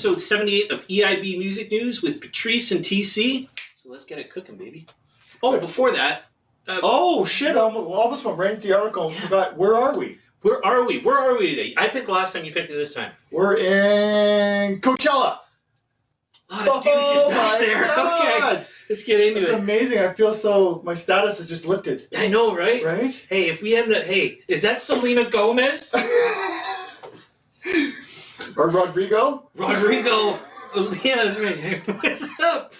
episode 78 of EIB Music News with Patrice and TC. So let's get it cooking, baby. Oh, before that... oh, shit. I almost went right into the article and forgot. Where are we? Where are we today? I picked last time, you picked it this time. We're in Coachella. A lot of douches back there. God. Okay, let's get into it. It's amazing. I feel so... My status is just lifted. I know, right? Right? Hey, if we had... Hey, is that Selena Gomez? Or Rodrigo? Rodrigo. Yeah, that's right. Hey, what's up?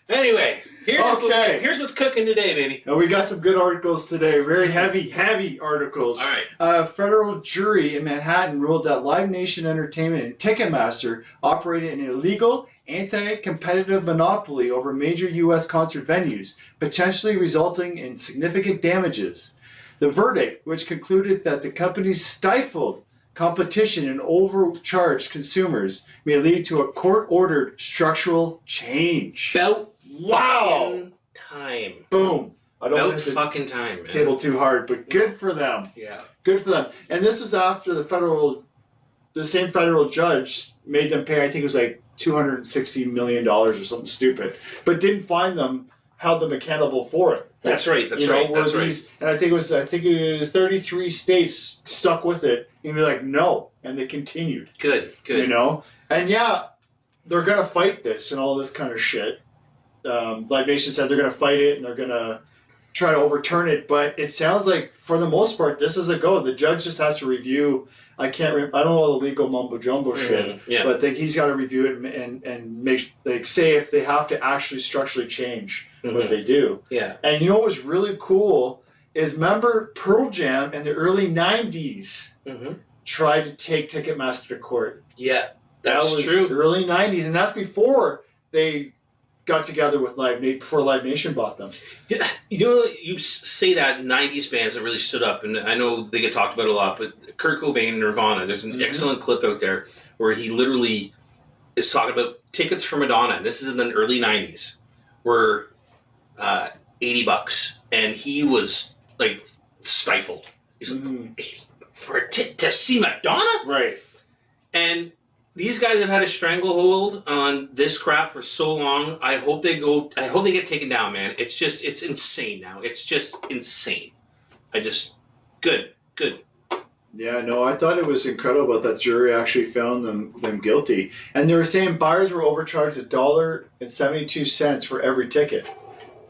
Anyway, here's what's cooking today, baby. And we got some good articles today. Very heavy articles. All right. A federal jury in Manhattan ruled that Live Nation Entertainment and Ticketmaster operated an illegal, anti-competitive monopoly over major U.S. concert venues, potentially resulting in significant damages. The verdict, which concluded that the companies stifled competition and overcharged consumers, may lead to a court-ordered structural change. About fucking time. Boom. I don't About want to fucking time, man. table too hard, but good for them. Yeah. Good for them. And this was after the same federal judge made them pay, I think it was like $260 million or something stupid, but didn't find them, held them accountable for it. That's right. And I think it was 33 states stuck with it and be like, no, and they continued. Good. You know, and yeah, they're gonna fight this and all this kind of shit. Live Nation said they're gonna fight it and they're gonna try to overturn it, but it sounds like for the most part this is a go. The judge just has to review. I don't know the legal mumbo jumbo shit, but he's got to review it and make say if they have to actually structurally change what they do. Yeah. And you know what was really cool is remember Pearl Jam in the early 90s tried to take Ticketmaster to court. Yeah, that was true. The early 90s, and that's before they got together with before Live Nation bought them. Yeah, you say that 90s bands that really stood up, and I know they get talked about a lot, but Kurt Cobain, Nirvana, there's an excellent clip out there where he literally is talking about tickets for Madonna, and this is in the early 90s, were $80, and he was like stifled. He's like, to see Madonna? Right. And these guys have had a stranglehold on this crap for so long. I hope they get taken down, man. It's insane now. It's just insane. Good. Yeah, no, I thought it was incredible that jury actually found them guilty. And they were saying buyers were overcharged $1.72 for every ticket,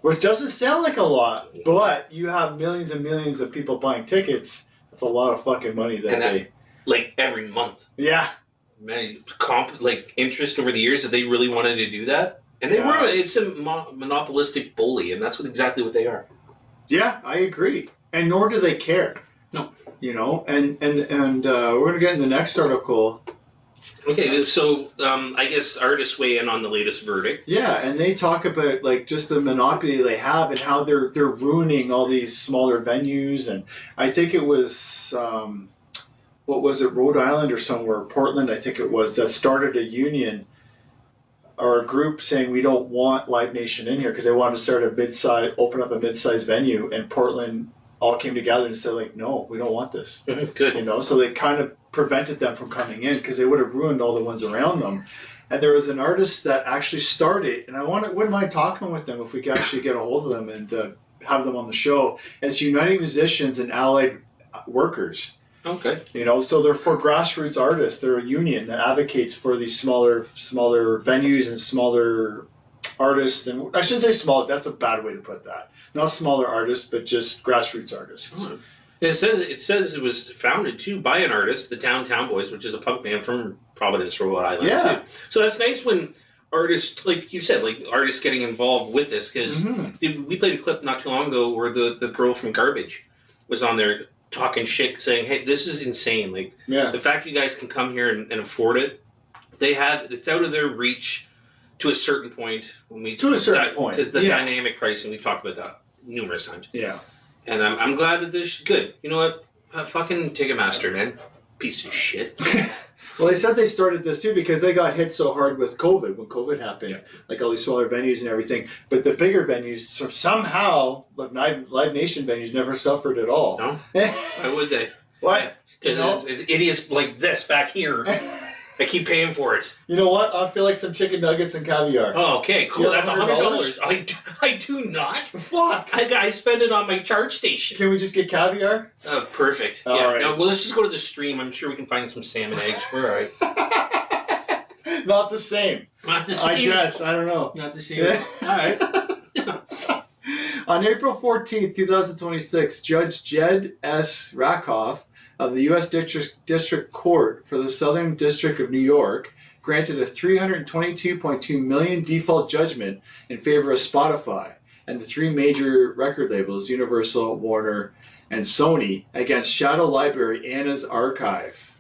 which doesn't sound like a lot, but you have millions and millions of people buying tickets. That's a lot of fucking money like every month. Yeah. Man, interest over the years that they really wanted to do that, and it's a monopolistic bully, and that's exactly what they are. Yeah, I agree, and nor do they care. No, you know, and we're gonna get in the next article. Okay, so I guess artists weigh in on the latest verdict. Yeah, and they talk about just the monopoly they have and how they're ruining all these smaller venues, and I think it was. What was it, Rhode Island or somewhere, Portland, I think it was, that started a union or a group saying we don't want Live Nation in here because they wanted to start open up a mid-sized venue, and Portland all came together and said no, we don't want this. Good. You know, so they kind of prevented them from coming in because they would have ruined all the ones around them. And there was an artist that actually started, and I wouldn't mind talking with them if we could actually get a hold of them and have them on the show. It's United Musicians and Allied Workers. Okay. You know, so they're for grassroots artists. They're a union that advocates for these smaller venues and smaller artists. And I shouldn't say small. That's a bad way to put that. Not smaller artists, but just grassroots artists. Oh. It says it was founded too by an artist, the Downtown Boys, which is a punk band from Providence, Rhode Island. Yeah. Too. So that's nice when artists, like you said, artists getting involved with this, because we played a clip not too long ago where the girl from Garbage was on there talking shit, saying, hey, this is insane. The fact you guys can come here and afford it, it's out of their reach to a certain point. Because the dynamic pricing, we've talked about that numerous times. Yeah. And I'm glad that this is good. You know what? Fucking Ticketmaster, man. Piece of shit. Well, they said they started this too because they got hit so hard with COVID when COVID happened, all these smaller venues and everything. But the bigger venues, somehow, Live Nation venues never suffered at all. No? Why would they? Why? Because it's idiots like this back here I keep paying for it. You know what? I feel like some chicken nuggets and caviar. Oh, okay, cool. That's $100. I do not. Fuck. I spend it on my charge station. Can we just get caviar? Perfect. All yeah. right. Now, well, let's just go to the stream. I'm sure we can find some salmon eggs. We're all right. Not the same. Not the same. I guess. I don't know. Not the same. All right. On April 14th, 2026, Judge Jed S. Rakoff of the U.S. District Court for the Southern District of New York granted a $322.2 million default judgment in favor of Spotify and the three major record labels, Universal, Warner, and Sony, against Shadow Library Anna's Archive.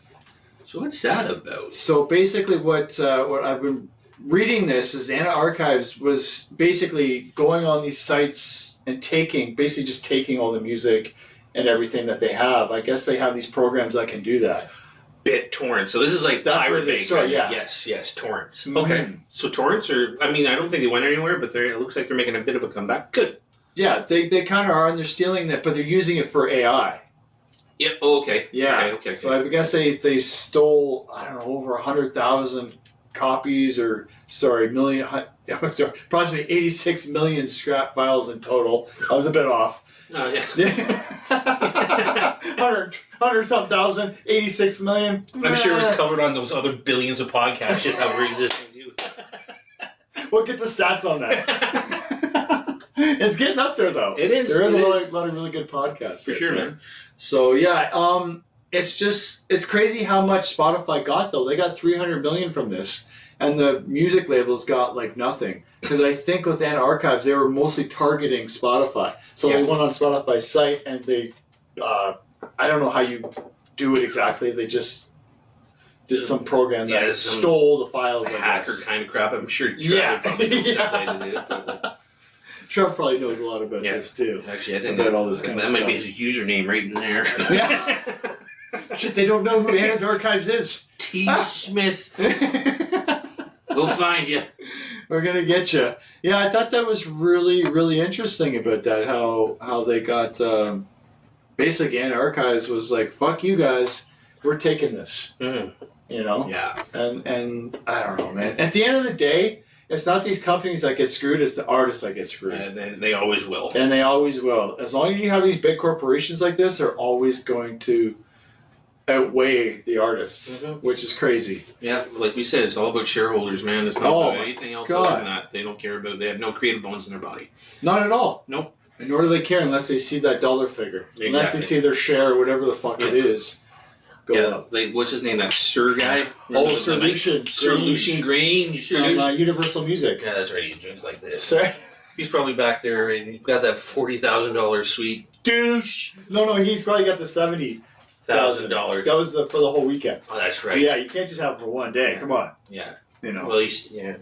So what's that about? So basically what I've been reading this is Anna Archives was basically going on these sites and basically just taking all the music and everything that they have. I guess they have these programs that can do that. BitTorrent. So this is like That's Pirate Bay. Sorry, yeah. Yes, torrents. Mm-hmm. Okay. So torrents are, I mean, I don't think they went anywhere, but it looks like they're making a bit of a comeback. Good. Yeah, they kind of are, and they're stealing that, but they're using it for AI. Yeah. Oh, okay. Yeah. Okay. So I guess they stole, I don't know, over 100,000 copies approximately 86 million scrap files in total. I was a bit off. Oh, yeah. 100-some thousand, 86 million. I'm sure it was covered on those other billions of podcasts shit that were existing too. We'll get the stats on that. It's getting up there, though. It is. There is a lot of really good podcasts. For sure, man. So, yeah, it's crazy how much Spotify got, though. They got 300 million from this, and the music labels got, like, nothing. Because I think with Anna Archives, they were mostly targeting Spotify. So they went on Spotify's site, and they, I don't know how you do it exactly. They just did some program that stole the files. Hacker kind of crap. I'm sure Trump probably knows that way to do it. But, Trump probably knows a lot about this, too. Actually, I think about all this kind of that stuff. might be his username right in there. Yeah. Shit, they don't know who Anna's Archives is. T. Smith. We'll find you. We're gonna get you. Yeah, I thought that was really, really interesting about that. How they got basically Anna Archives was like, "Fuck you guys, we're taking this." Mm. You know. Yeah. And I don't know, man. At the end of the day, it's not these companies that get screwed; it's the artists that get screwed. And they always will. And they always will. As long as you have these big corporations like this, they're always going to outweigh the artists, which is crazy. Yeah, like we said, it's all about shareholders, man. It's not about anything else other than that. They don't care about. They have no creative bones in their body. Not at all. Nope. And nor do they care unless they see that dollar figure. Exactly. Unless they see their share or whatever the fuck it is go up. Like, what's his name? That Sir guy? Oh, Sir Lucian. Sir Lucian Green. From Universal Music. Yeah, that's right. He's drinking like this. Sir? He's probably back there and he's got that $40,000 suite. Douche! No, he's probably got the $70,000. That was for the whole weekend. Oh, that's right. Yeah, you can't just have it for one day. Come on. Yeah. You know. Well, yeah.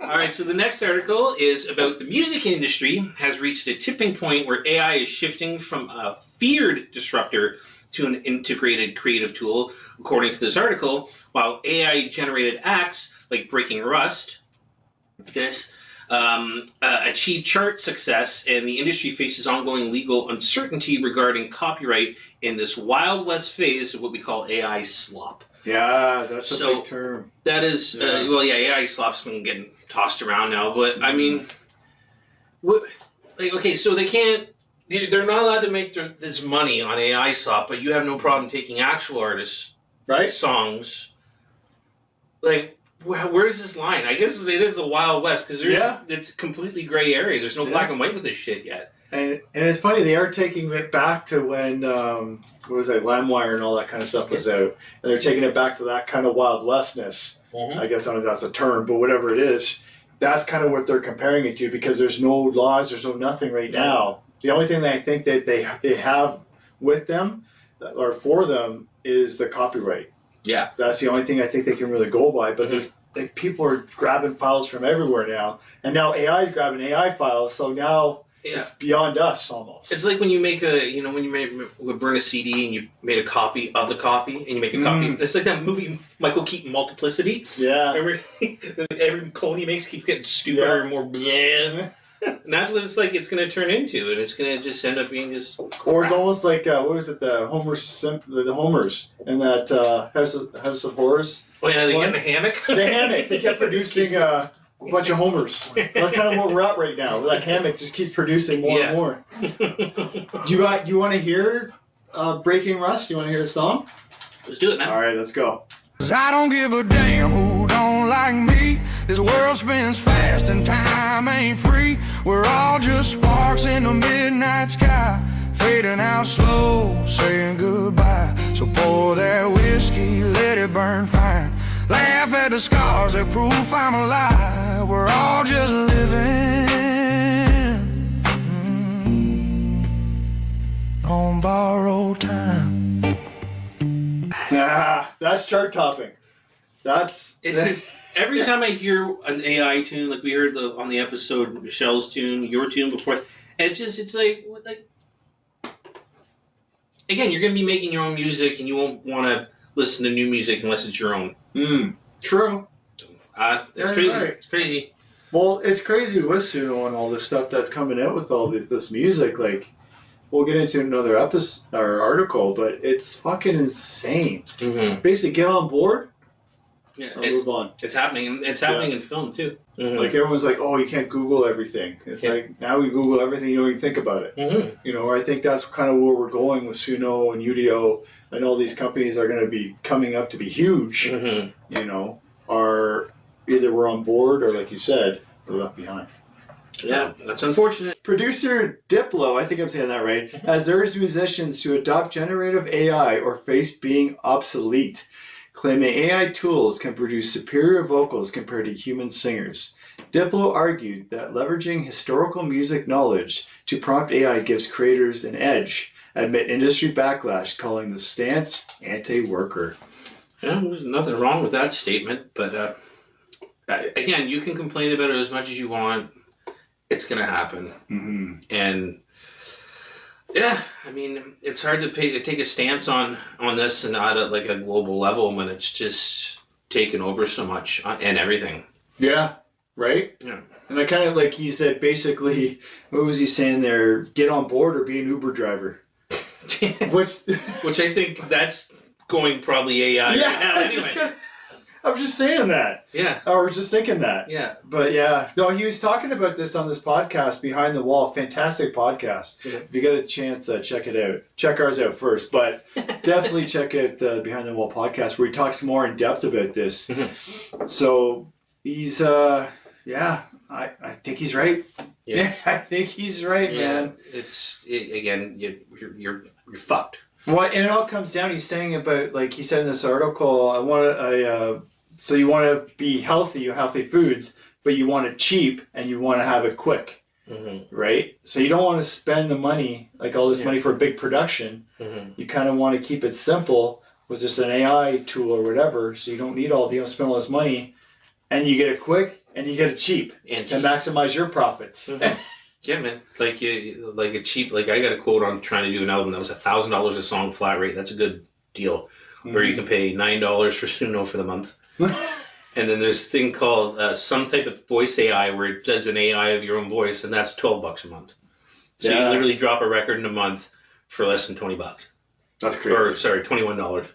All right, so the next article is about the music industry has reached a tipping point where AI is shifting from a feared disruptor to an integrated creative tool, according to this article, while AI-generated acts like Breaking Rust, achieve chart success, and the industry faces ongoing legal uncertainty regarding copyright in this Wild West phase of what we call AI slop. Yeah, that's a big term. That is, AI slop's been getting tossed around now, but I mean, so they're not allowed to make this money on AI slop, but you have no problem taking actual artists' songs. Like, where's this line? I guess it is the Wild West, because it's a completely gray area. There's no black and white with this shit yet. And it's funny, they are taking it back to when, LimeWire and all that kind of stuff was out. And they're taking it back to that kind of Wild Westness. Mm-hmm. I guess I don't know if that's a term, but whatever it is, that's kind of what they're comparing it to, because there's no laws, there's no nothing right now. The only thing that I think that they have with them, or for them, is the copyright. Yeah. That's the only thing I think they can really go by, but people are grabbing files from everywhere now. And now AI is grabbing AI files, so now... Yeah. It's beyond us almost. It's like when you make burn a CD and you made a copy of the copy and you make a copy. It's like that movie Michael Keaton Multiplicity. Yeah. Remember? Every clone he makes keeps getting stupider and more bland. and that's what it's like. It's going to turn into, and it's going to just end up being just. Or it's almost like what was it? The Homers in that House of Horrors. Oh yeah, they get in the hammock. The hammock. They kept producing a bunch of Homers. That's kind of what we're at right now. That hammock just keeps producing more and more. Do you want to hear Breaking Rust? Do you want to hear a song? Let's do it, man. All right, let's go. 'Cause I don't give a damn who don't like me. This world spins fast and time ain't free. We're all just sparks in the midnight sky, fading out slow, saying goodbye. So pour that whiskey, let it burn fine. Laugh at the scars that prove I'm alive. We're all just living on borrowed time. That's chart topping. It's just, every time I hear an AI tune, like we heard on the episode, Michelle's tune, your tune before, it's like again, you're going to be making your own music, and you won't want to listen to new music unless it's your own. True. It's crazy. Right. It's crazy. Well, it's crazy with Suno and all this stuff that's coming out with all this music. Like, we'll get into another episode or article, but it's fucking insane. Mm-hmm. Basically, get on board. Yeah, move on. It's happening. It's happening in film too. Mm-hmm. Like everyone's like, "Oh, you can't Google everything." It's like now we Google everything, you don't even think about it. Mm-hmm. I think that's kind of where we're going with Suno and UDO and all these companies are going to be coming up to be huge. Mm-hmm. Are either we're on board or, like you said, we're left behind. Yeah, that's unfortunate. Producer Diplo, I think I'm saying that right, has urged musicians to adopt generative AI or face being obsolete, claiming AI tools can produce superior vocals compared to human singers. Diplo argued that leveraging historical music knowledge to prompt AI gives creators an edge, amid industry backlash calling the stance anti-worker. Yeah, there's nothing wrong with that statement, but again, you can complain about it as much as you want. It's going to happen. Mm-hmm. And yeah, I mean, it's hard to take a stance on this and not at like a global level when it's just taken over so much and everything. Yeah, right? Yeah. And I kind of, like he said, basically, what was he saying there? Get on board or be an Uber driver. Which I think that's going probably AI yeah, right now anyway. I was just saying that. Yeah. I was just thinking that. Yeah. But yeah. No, he was talking about this on this podcast, Behind the Wall. Fantastic podcast. Yeah. If you get a chance, check it out. Check ours out first, but definitely check out Behind the Wall podcast where he talks more in depth about this. So he's, I think he's right. Yeah, I think he's right, man. Again, you're fucked. Well, and it all comes down. He's saying about, like he said in this article, so you want to be healthy, you healthy foods, but you want it cheap and you want to have it quick, right? So you don't want to spend the money, like all this money for a big production. You kind of want to keep it simple with just an AI tool or whatever. So you don't spend all this money, and you get it quick and you get it cheap and maximize your profits. Yeah, man. Like a cheap. Like I got a quote on trying to do an album that was $1,000 a song flat rate. That's a good deal. Where you can pay $9 for Suno for the month. And then there's a thing called some type of voice AI where it does an AI of your own voice, and that's $12 a month. So you literally drop a record in a month for less than $20. That's crazy. Or sorry, $21.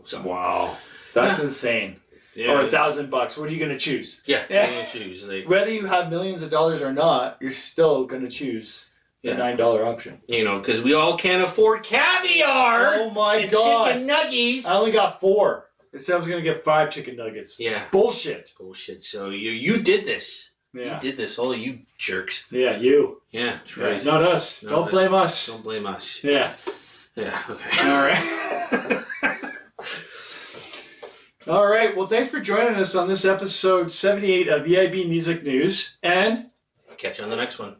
So wow, that's insane. Yeah. Or $1,000. What are you gonna choose? Yeah. You're gonna choose. Like, whether you have millions of dollars or not, you're still gonna choose the $9 option. Because we all can't afford caviar. Oh my and god! Chicken nuggets. I only got 4. It said I was gonna get 5 chicken nuggets. Yeah. Bullshit. So you did this. Yeah. You did this, all of you jerks. Yeah, you. Yeah, that's right. Not us. Don't blame us. Don't blame us. Yeah. Yeah. Okay. All right. All right. Well, thanks for joining us on this episode 78 of EIB Music News, and catch you on the next one.